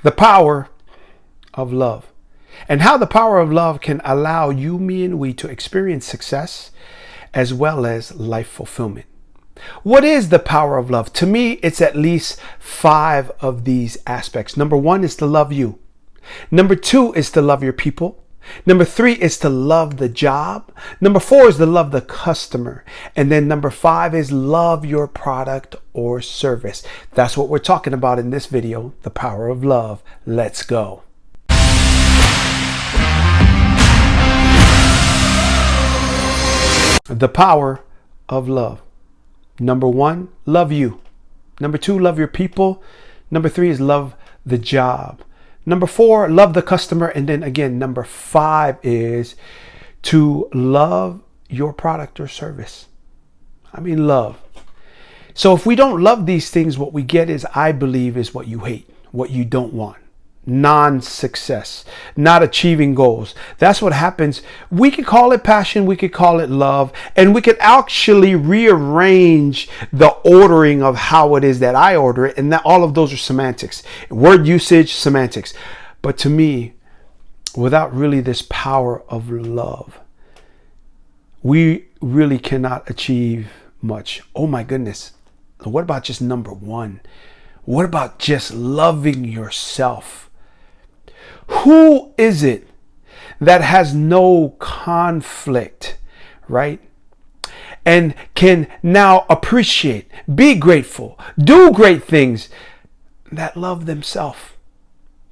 The power of love, and how the power of love can allow you, me, and we to experience success as well as life fulfillment. What is the power of love? To me, it's at least 5 of these aspects. Number 1 is to love you. Number 2 is to love your people. Number 3 is to love the job. Number 4 is to love the customer. And then number 5 is love your product or service. That's what we're talking about in this video, the power of love. Let's go. The power of love. Number 1, love you. Number 2, love your people. Number 3 is love the job. Number 4, love the customer. And then again, number 5 is to love your product or service. I mean, love. So if we don't love these things, what we get is, I believe, is what you hate, what you don't want. Non-success, not achieving goals. That's what happens. We could call it passion, we could call it love, and we could actually rearrange the ordering of how it is that I order it, and that all of those are semantics, word usage, semantics. But to me, without really this power of love, we really cannot achieve much. Oh my goodness. What about just number 1? What about just loving yourself? Who is it that has no conflict, right? And can now appreciate, be grateful, do great things, that love themselves,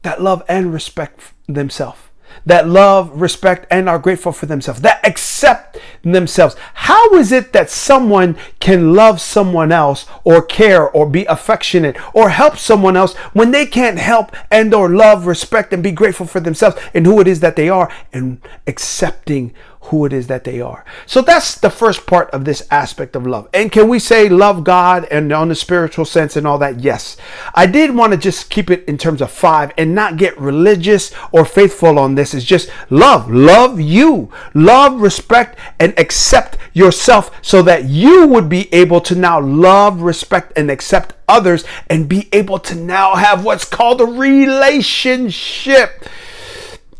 that love and respect themselves, that love, respect, and are grateful for themselves, that accept themselves. How is it that someone can love someone else or care or be affectionate or help someone else when they can't help and or love, respect, and be grateful for themselves and who it is that they are and accepting who it is that they are? So that's the first part of this aspect of love. And can we say love God and on the spiritual sense and all that? Yes. I did want to just keep it in terms of 5 and not get religious or faithful on this. It's just love you, love, respect, and accept yourself so that you would be able to now love, respect, and accept others and be able to now have what's called a relationship.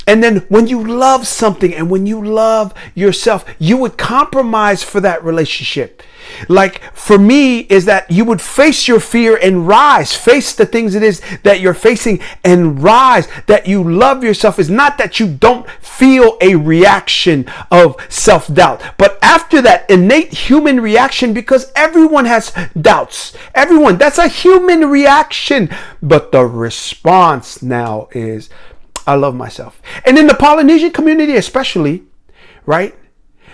And then when you love something and when you love yourself, you would compromise for that relationship. Like for me is that you would face your fear and rise, face the things it is that you're facing and rise. That you love yourself is not that you don't feel a reaction of self-doubt, but after that innate human reaction, because everyone has doubts, that's a human reaction. But the response now is, I love myself. And in the Polynesian community especially, right,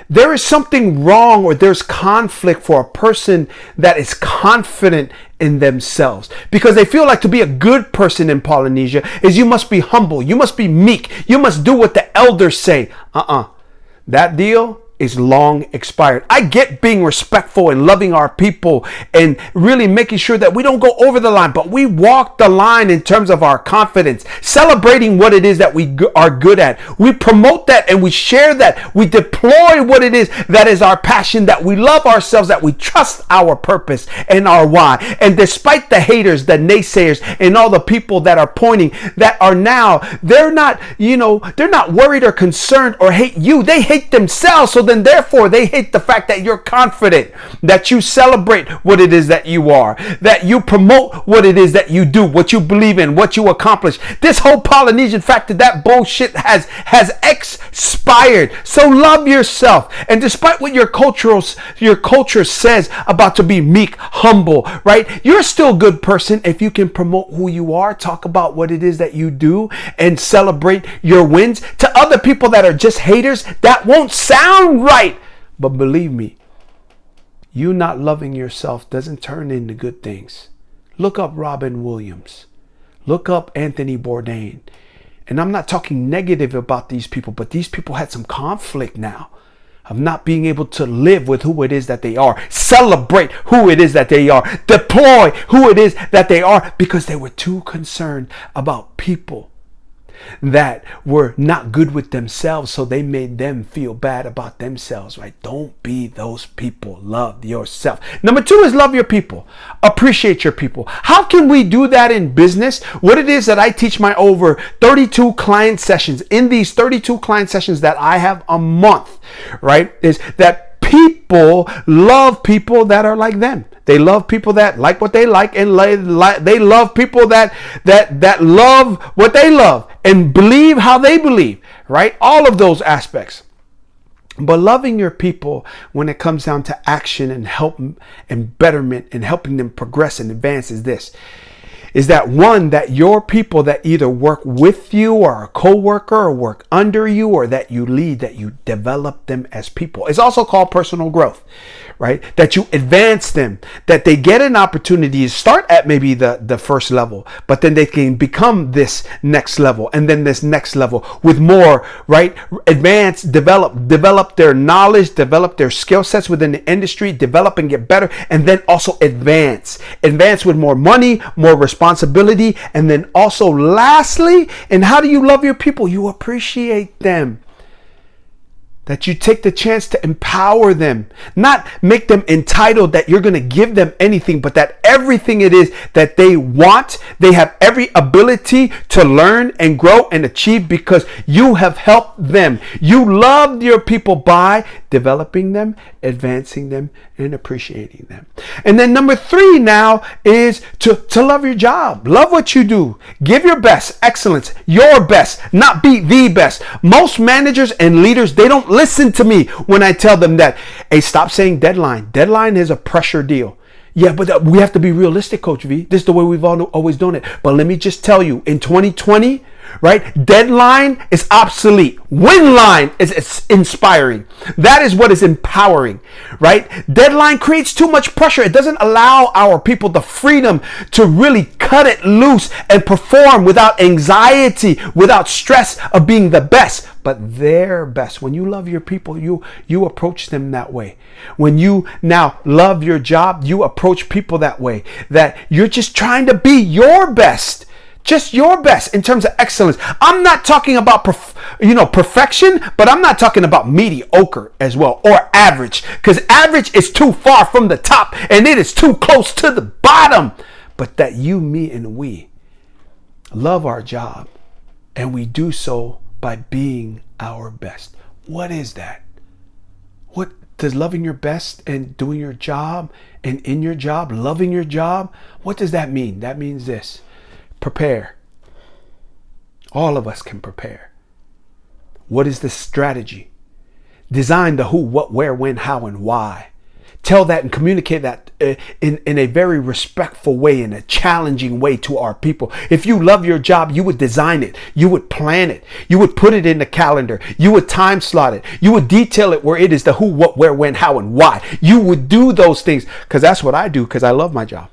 there is something wrong or there's conflict for a person that is confident in themselves, because they feel like to be a good person in Polynesia is you must be humble, you must be meek, you must do what the elders say. That deal is long expired. I get being respectful and loving our people and really making sure that we don't go over the line, but we walk the line in terms of our confidence, celebrating what it is that we are good at. We promote that and we share that. We deploy what it is that is our passion, that we love ourselves, that we trust our purpose and our why. And despite the haters, the naysayers, and all the people that are pointing that are now, they're not worried or concerned or hate you. They hate themselves. So then therefore they hate the fact that you're confident, that you celebrate what it is that you are, that you promote what it is that you do, what you believe in, what you accomplish. This whole Polynesian factor, that bullshit has expired. So love yourself. And despite what your culture says about to be meek, humble, right? You're still a good person if you can promote who you are, talk about what it is that you do, and celebrate your wins. To other people that are just haters, that won't sound right. But believe me, you not loving yourself doesn't turn into good things. Look up Robin Williams. Look up Anthony Bourdain. And I'm not talking negative about these people, but these people had some conflict now of not being able to live with who it is that they are, celebrate who it is that they are, deploy who it is that they are, because they were too concerned about people that were not good with themselves, so they made them feel bad about themselves, right? Don't be those people. Love yourself. Number 2 is love your people. Appreciate your people. How can we do that in business? What it is that I teach my over 32 client sessions, in these 32 client sessions that I have a month, right, is that people love people that are like them. They love people that like what they like, and they love people that love what they love and believe how they believe, right? All of those aspects. But loving your people when it comes down to action and help and betterment and helping them progress and advance is that one, that your people that either work with you or a co-worker or work under you or that you lead, that you develop them as people. It's also called personal growth, right? That you advance them, that they get an opportunity to start at maybe the first level, but then they can become this next level and then this next level with more, right? Advance, develop their knowledge, develop their skill sets within the industry, develop and get better, and then also advance with more money, more responsibility, and then also lastly, and how do you love your people? You appreciate them. That you take the chance to empower them, not make them entitled that you're going to give them anything, but that everything it is that they want, they have every ability to learn and grow and achieve because you have helped them. You loved your people by developing them, advancing them, and appreciating them. And then number 3 now is to love your job. Love what you do. Give your best, excellence, your best, not be the best. Most managers and leaders, they don't listen to me when I tell them that, hey, stop saying deadline. Deadline is a pressure deal. Yeah, but we have to be realistic, Coach V. This is the way we've always done it. But let me just tell you, in 2020, right, deadline is obsolete. Win line is inspiring. That is what is empowering, right? Deadline creates too much pressure. It doesn't allow our people the freedom to really cut it loose and perform without anxiety, without stress of being the best, but their best. When you love your people, you approach them that way. When you now love your job, you approach people that way, that you're just trying to be your best. Just your best in terms of excellence. I'm not talking about perfection, but I'm not talking about mediocre as well, or average, because average is too far from the top and it is too close to the bottom. But that you, me, and we love our job, and we do so by being our best. What is that? What does loving your best and doing your job and in your job, loving your job, what does that mean? That means this. Prepare. All of us can prepare. What is the strategy? Design the who, what, where, when, how, and why. Tell that and communicate that in a very respectful way, in a challenging way to our people. If you love your job, you would design it. You would plan it. You would put it in the calendar. You would time slot it. You would detail it where it is the who, what, where, when, how, and why. You would do those things because that's what I do, because I love my job.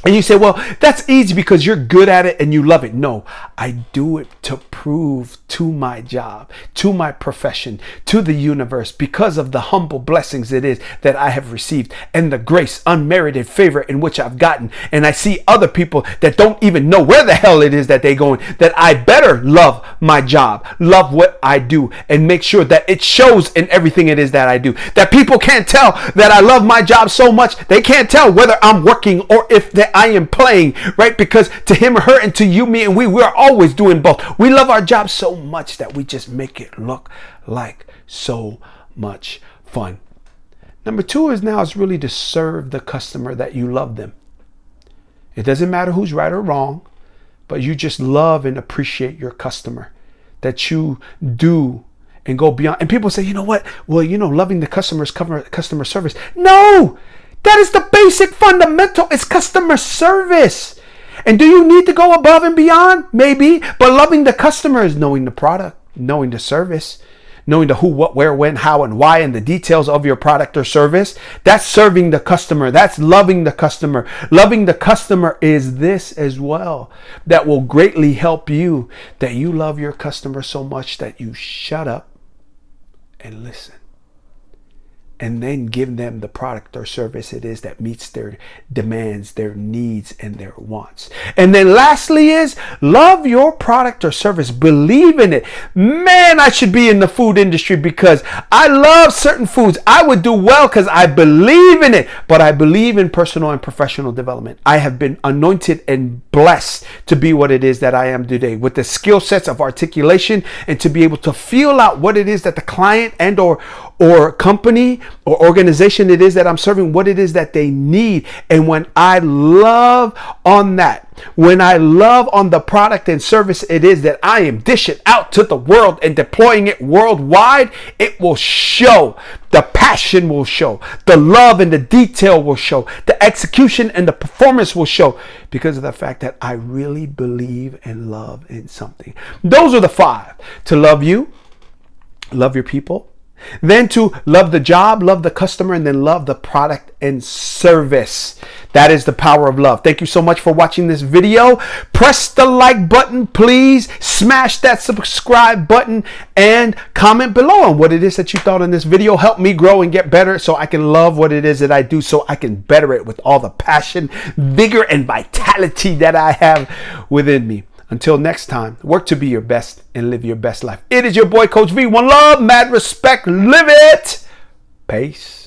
And you say, well, that's easy because you're good at it and you love it. No, I do it to prove to my job, to my profession, to the universe, because of the humble blessings it is that I have received and the grace, unmerited favor in which I've gotten. And I see other people that don't even know where the hell it is that they're going, that I better love my job, love what I do, and make sure that it shows in everything it is that I do. That people can't tell that I love my job so much. They can't tell whether I'm working or if I am playing, right? Because to him or her and to you, me, and we are always doing both. We love our job so much that we just make it look like so much fun. Number 2 is really to serve the customer, that you love them. It doesn't matter who's right or wrong, but you just love and appreciate your customer, that you do and go beyond. And people say, you know what? Well, loving the customer is customer service. No! That is the basic fundamental. It's customer service. And do you need to go above and beyond? Maybe. But loving the customer is knowing the product, knowing the service, knowing the who, what, where, when, how, and why, and the details of your product or service. That's serving the customer. That's loving the customer. Loving the customer is this as well. That will greatly help you, that you love your customer so much that you shut up and listen. and then give them the product or service it is that meets their demands, their needs, and their wants. And then lastly is love your product or service. Believe in it. Man, I should be in the food industry because I love certain foods. I would do well because I believe in it. But I believe in personal and professional development. I have been anointed and blessed to be what it is that I am today, with the skill sets of articulation and to be able to feel out what it is that the client and or company or organization it is that I'm serving, what it is that they need. And when I love on that, when I love on the product and service it is that I am dishing out to the world and deploying it worldwide, it will show. The passion will show. The love and the detail will show. The execution and the performance will show, because of the fact that I really believe and love in something. Those are the 5. To love you, love your people, then to love the job, love the customer, and then love the product and service. That is the power of love. Thank you so much for watching this video. Press the like button, please. Smash that subscribe button and comment below on what it is that you thought in this video. Help me grow and get better so I can love what it is that I do, so I can better it with all the passion, vigor, and vitality that I have within me. Until next time, work to be your best and live your best life. It is your boy, Coach V. One love, mad respect. Live it. Peace.